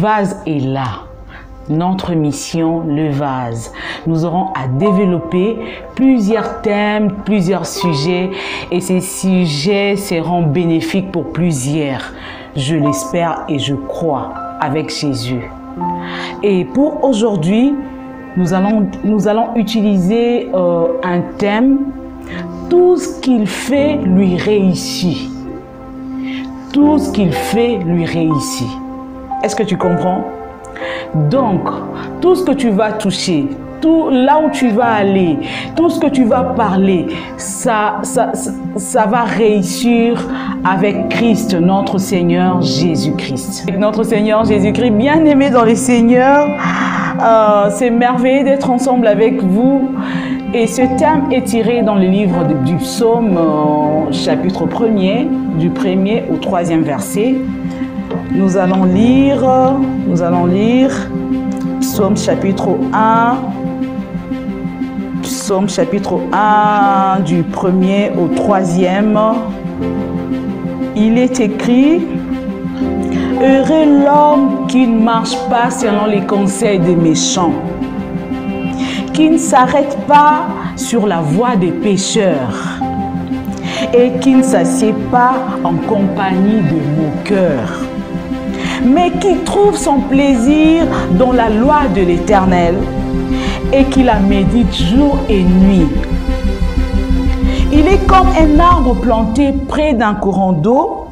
vase est là. Notre mission, le vase. Nous aurons à développer plusieurs thèmes, plusieurs sujets et ces sujets seront bénéfiques pour plusieurs. Je l'espère et je crois avec Jésus. Et pour aujourd'hui, nous allons utiliser un thème. Tout ce qu'il fait lui réussit. Tout ce qu'il fait lui réussit. Est-ce que tu comprends? Donc, tout ce que tu vas toucher, tout là où tu vas aller, tout ce que tu vas parler, ça va réussir avec Christ, notre Seigneur Jésus-Christ. Notre Seigneur Jésus-Christ, bien aimé dans les Seigneurs, c'est merveilleux d'être ensemble avec vous. Et ce thème est tiré dans le livre du psaume, chapitre 1er, du 1er au 3e verset. Nous allons lire psaume chapitre 1, psaume chapitre 1, du 1er au 3e. Il est écrit: heureux l'homme qui ne marche pas selon les conseils des méchants, qui ne s'arrête pas sur la voie des pécheurs et qui ne s'assied pas en compagnie de moqueurs, mais qui trouve son plaisir dans la loi de l'Éternel et qui la médite jour et nuit. Il est comme un arbre planté près d'un courant d'eau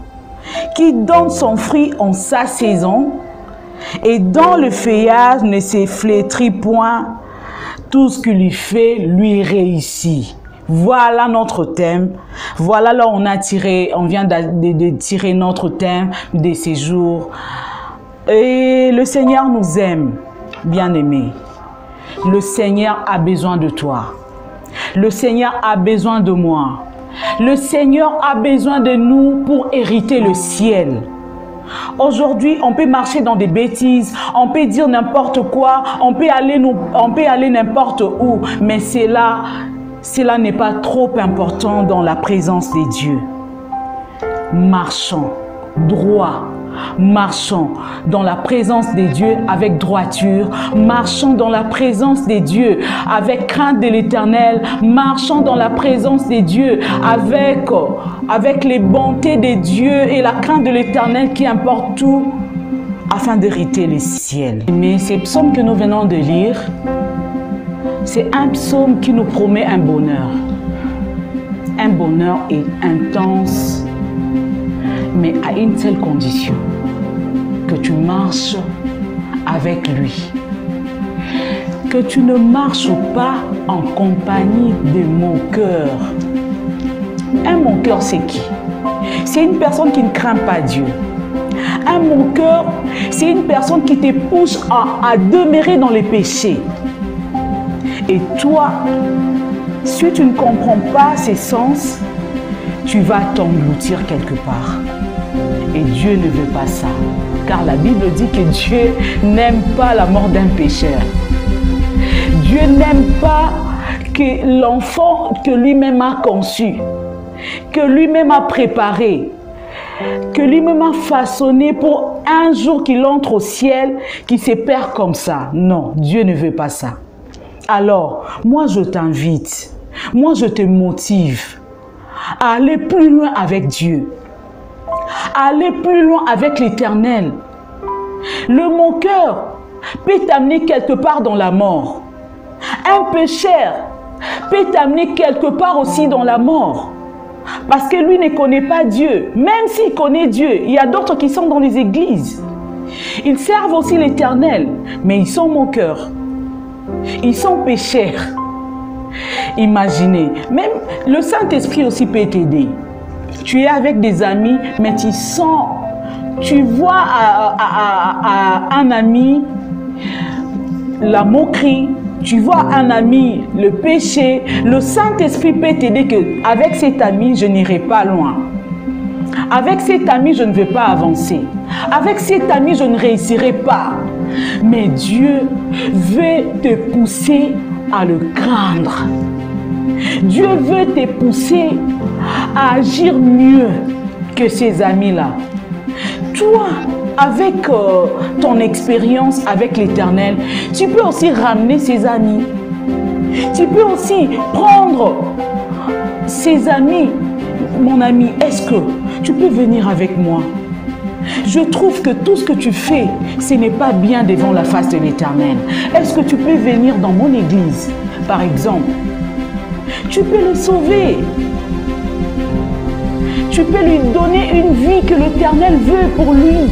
qui donne son fruit en sa saison et dont le feuillage ne se flétrit point. Tout ce qu'il lui fait lui réussit. Voilà notre thème. Voilà là on vient de tirer notre thème de ces jours. Et le Seigneur nous aime, bien-aimés. Le Seigneur a besoin de toi. Le Seigneur a besoin de moi. Le Seigneur a besoin de nous pour hériter le ciel. Aujourd'hui, on peut marcher dans des bêtises, on peut dire n'importe quoi, on peut aller n'importe où, mais cela n'est pas trop important dans la présence de Dieu. Marchons droit, marchons dans la présence de Dieu avec droiture, marchons dans la présence de Dieu avec crainte de l'Éternel, marchons dans la présence de Dieu avec les bontés de Dieu et la crainte de l'Éternel qui importe tout afin d'hériter le ciel. Mais ces psaumes que nous venons de lire, c'est un psaume qui nous promet un bonheur et intense, mais à une seule condition, que tu marches avec lui, que tu ne marches pas en compagnie de moqueurs. Un moqueur, c'est qui? C'est une personne qui ne craint pas Dieu. Un moqueur, c'est une personne qui te pousse à demeurer dans les péchés. Et toi, si tu ne comprends pas ces sens, tu vas t'engloutir quelque part. Et Dieu ne veut pas ça. Car la Bible dit que Dieu n'aime pas la mort d'un pécheur. Dieu n'aime pas que l'enfant que lui-même a conçu, que lui-même a préparé, que lui-même a façonné pour un jour qu'il entre au ciel, qu'il se perd comme ça. Non, Dieu ne veut pas ça. Alors, moi je t'invite, moi je te motive à aller plus loin avec Dieu, à aller plus loin avec l'Éternel. Le moqueur peut t'amener quelque part dans la mort. Un pécheur peut t'amener quelque part aussi dans la mort. Parce que lui ne connaît pas Dieu. Même s'il connaît Dieu, il y a d'autres qui sont dans les églises. Ils servent aussi l'Éternel, mais ils sont moqueurs. Ils sont pécheurs. Imaginez, même le Saint-Esprit aussi peut t'aider. Tu es avec des amis, mais tu vois à un ami la moquerie, tu vois un ami le péché. Le Saint-Esprit peut t'aider qu'avec cet ami, je n'irai pas loin. Avec cet ami, je ne vais pas avancer. Avec cet ami, je ne réussirai pas. Mais Dieu veut te pousser à le craindre. Dieu veut te pousser à agir mieux que ces amis-là. Toi, avec ton expérience avec l'Éternel, tu peux aussi ramener ses amis. Tu peux aussi prendre ses amis. Mon ami, est-ce que tu peux venir avec moi? Je trouve que tout ce que tu fais, ce n'est pas bien devant la face de l'Éternel. Est-ce que tu peux venir dans mon église, par exemple? Tu peux le sauver. Tu peux lui donner une vie que l'Éternel veut pour lui.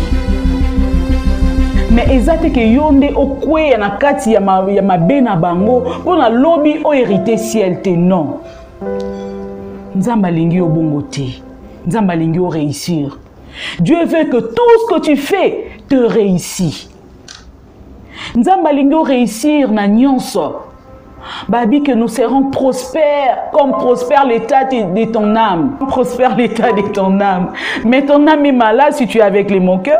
Mais exacte que yonde okwe ya nakati ya mabena bango pona lobi o hérité ciel te non. Nzamba lingi obongo te. Nzamba lingi o réussir. Dieu veut que tout ce que tu fais te réussit. Nzamba lingi o réussir na nyonso. Babi, que nous serons prospères comme prospère l'état de ton âme. Prospère l'état de ton âme. Mais ton âme est malade si tu es avec les moqueurs.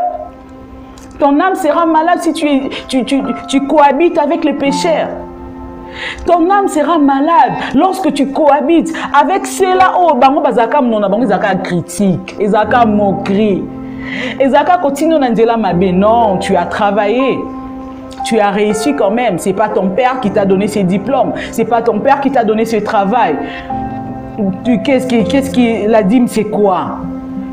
Ton âme sera malade si tu cohabites avec les pécheurs. Ton âme sera malade lorsque tu cohabites avec ceux-là. Oh, bango bazaka mona, bango zaka critique, ezaka moquerie. Ezaka continue na nzela mabe. Non, tu as travaillé. Tu as réussi quand même. Ce n'est pas ton père qui t'a donné ses diplômes. Ce n'est pas ton père qui t'a donné ce travail. Qu'est-ce qui la dîme, c'est quoi?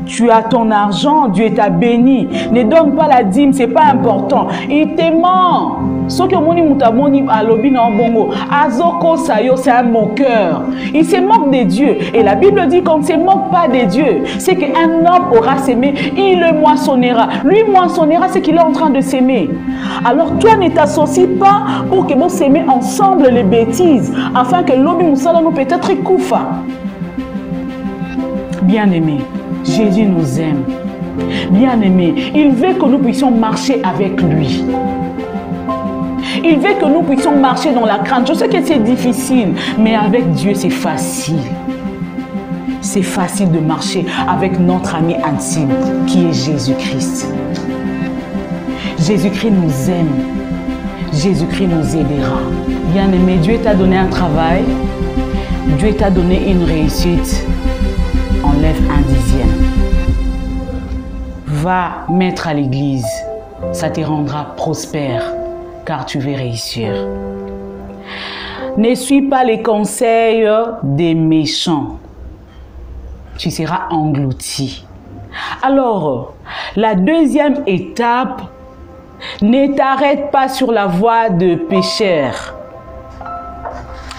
Tu as ton argent, Dieu t'a béni. Ne donne pas la dîme, ce n'est pas important. Il te ment. Ce que moni mutamoni alobi na bongo, azoko sayo, c'est un moqueur. Il se moque de Dieu. Et la Bible dit qu'on ne se moque pas de Dieu. C'est qu'un homme aura s'aimé, il le moissonnera. Lui moissonnera ce qu'il est en train de s'aimer. Alors toi ne t'associes pas pour que vous s'aimer ensemble les bêtises, afin que l'obi moussala nous peut-être koufa. Bien-aimé, Jésus nous aime. Bien-aimé, il veut que nous puissions marcher avec lui. Il veut que nous puissions marcher dans la crainte. Je sais que c'est difficile, mais avec Dieu, c'est facile. C'est facile de marcher avec notre ami intime, qui est Jésus-Christ. Jésus-Christ nous aime. Jésus-Christ nous aidera. Bien-aimé, Dieu t'a donné un travail. Dieu t'a donné une réussite. Enlève un dixième. Va mettre à l'église. Ça te rendra prospère, car tu veux réussir. Ne suis pas les conseils des méchants. Tu seras englouti. Alors, la deuxième étape, ne t'arrête pas sur la voie de pécheurs.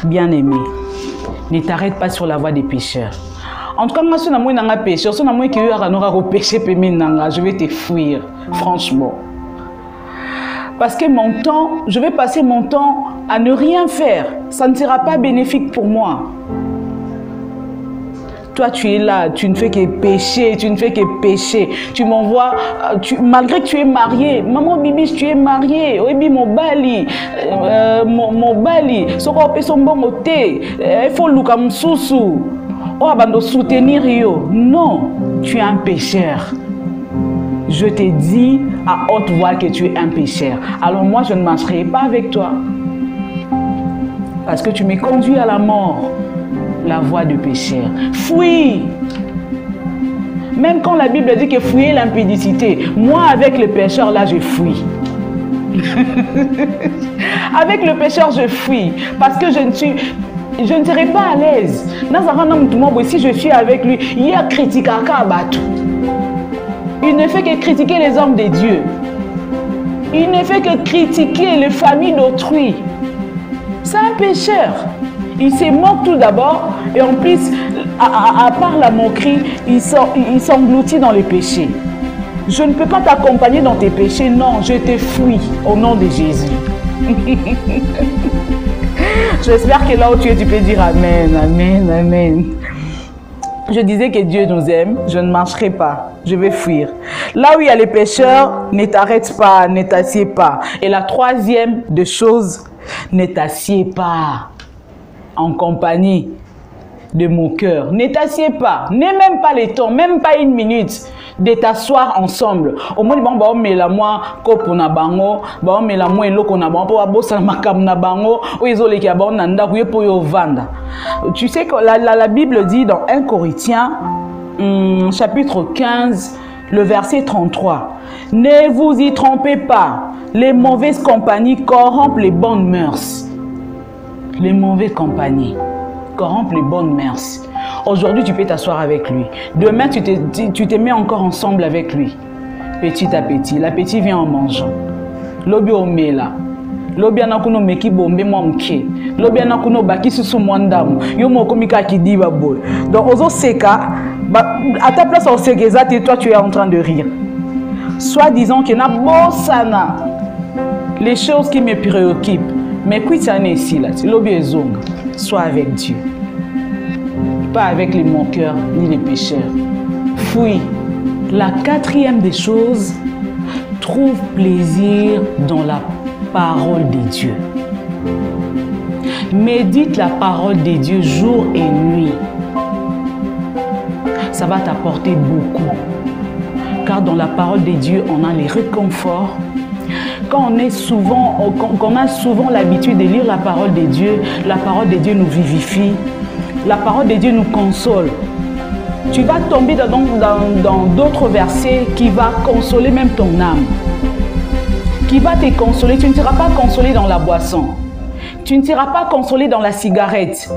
Bien-aimé, ne t'arrête pas sur la voie des pécheurs. En tout cas, moi, si je suis péché, si je vais te fuir, franchement. Parce que mon temps, je vais passer mon temps à ne rien faire. Ça ne sera pas bénéfique pour moi. Toi, tu es là, tu ne fais que pécher, tu ne fais que pécher. Tu m'envoies, malgré que tu es marié. Maman Bibi, tu es marié. Oui, mon bali. Mon bali. Il faut le sousou. Oh, bando soutenir yo. Non, tu es un pécheur. Je t'ai dit à haute voix que tu es un pécheur. Alors moi, je ne marcherai pas avec toi. Parce que tu m'es conduit à la mort. La voie du pécheur. Fuis. Même quand la Bible dit que fuyez l'impudicité, moi avec le pécheur là je fuis. Avec le pécheur je fuis. Parce que je ne serai pas à l'aise. Si je suis avec lui, il y a critique à Kabatou. Il ne fait que critiquer les hommes de Dieu. Il ne fait que critiquer les familles d'autrui. C'est un pécheur. Il se moque tout d'abord et en plus, à part la moquerie, il s'engloutit dans les péchés. Je ne peux pas t'accompagner dans tes péchés, non, je te fuis au nom de Jésus. J'espère que là où tu es, tu peux dire Amen, Amen, Amen. Je disais que Dieu nous aime, je ne marcherai pas, je vais fuir. Là où il y a les pécheurs, ne t'arrête pas, ne t'assieds pas. Et la troisième des choses, ne t'assieds pas en compagnie de mon cœur. Ne t'assieds pas, n'aie même pas le temps, même pas une minute de t'asseoir ensemble. Au moins, bon, mais la moi, kopo na bango, bon, mais la moi, eloko na bango, pour bossa makam na bango, ou isolé qui a bon nanda, ou pour yo vanda. Tu sais que la Bible dit dans 1 Corinthiens, chapitre 15, le verset 33, Ne vous y trompez pas. Les mauvaises compagnies corrompent les bonnes mœurs. Les mauvaises compagnies corrompent les bonnes mœurs. Aujourd'hui, tu peux t'asseoir avec lui. Demain, tu te mets encore ensemble avec lui. Petit à petit. L'appétit vient en mangeant. Lobi omela. Lobi anakuno meki bombe mwamke. Lobi anakuno baki susu mwandamu. Yo mokomika kidiba boy. Donc, ozo seka, à ta place au segezate, et toi, tu es en train de rire. Soit disant que na bossana. Les choses qui me préoccupent. Mais puis ça n'est ici là. Lobi ezong. Sois avec Dieu. Pas avec les moqueurs ni les pécheurs. Fouille. La quatrième des choses, trouve plaisir dans la parole de Dieu. Médite la parole de Dieu jour et nuit. Ça va t'apporter beaucoup. Car dans la parole de Dieu, on a les réconforts. Quand on a souvent l'habitude de lire la parole de Dieu nous vivifie. La parole de Dieu nous console. Tu vas tomber dans d'autres versets qui vont consoler même ton âme. Qui va te consoler. Tu ne seras pas consolé dans la boisson. Tu ne seras pas consolé dans la cigarette.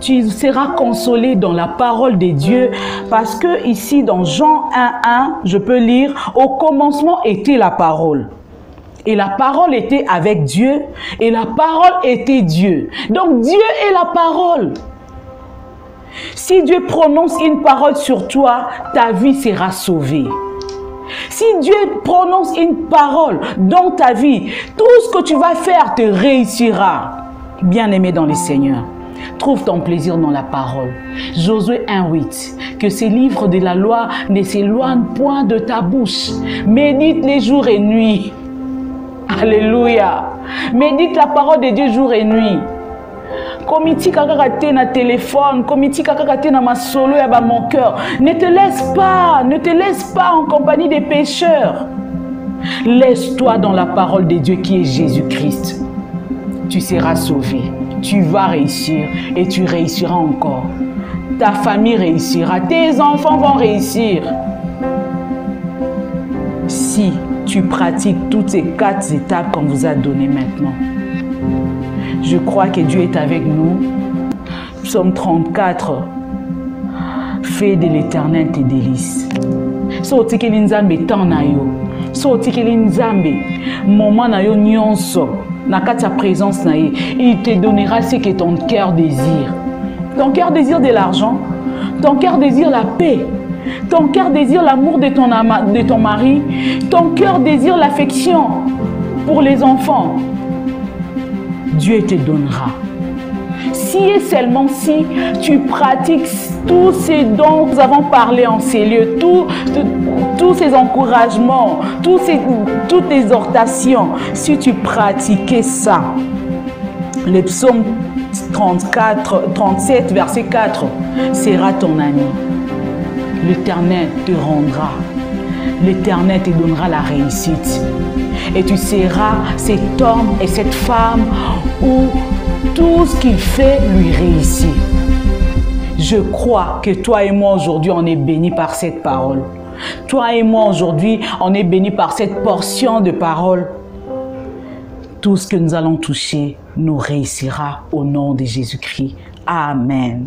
Tu seras consolé dans la parole de Dieu. Parce que ici dans Jean 1:1, je peux lire, au commencement était la parole. Et la parole était avec Dieu. Et la parole était Dieu. Donc Dieu est la parole. Si Dieu prononce une parole sur toi, ta vie sera sauvée. Si Dieu prononce une parole dans ta vie, tout ce que tu vas faire te réussira. Bien-aimé dans le Seigneur, trouve ton plaisir dans la parole. Josué 1:8, que ces livres de la loi ne s'éloignent point de ta bouche. Médite les jours et nuits. Alléluia. Médite la parole de Dieu jour et nuit. Komiti kakakate na téléphone, komiti kakakate na masolo ya ba mon cœur. Ne te laisse pas en compagnie des pécheurs. Laisse-toi dans la parole de Dieu qui est Jésus-Christ. Tu seras sauvé, tu vas réussir et tu réussiras encore. Ta famille réussira, tes enfants vont réussir. Si tu pratiques toutes ces 4 étapes qu'on vous a données maintenant. Je crois que Dieu est avec nous. Psaume 34. Fais de l'Éternel tes délices. So tikeli nzambe temps na yo. So tikeli nzambe moment na yo nyonso. Na kati ya présence na ye. Il te donnera ce que ton cœur désire. Ton cœur désire de l'argent. Ton cœur désire la paix. Ton cœur désire l'amour de ton mari. Ton cœur désire l'affection pour les enfants. Dieu te donnera. Si et seulement si tu pratiques tous ces dont nous avons parlé en ces lieux, tous ces encouragements, toutes les exhortations, si tu pratiquais ça, le psaume 37, verset 4, sera ton ami. L'Éternel te rendra. L'Éternel te donnera la réussite. Et tu seras cet homme et cette femme où tout ce qu'il fait lui réussit. Je crois que toi et moi aujourd'hui, on est bénis par cette parole. Toi et moi aujourd'hui, on est bénis par cette portion de parole. Tout ce que nous allons toucher nous réussira au nom de Jésus-Christ. Amen.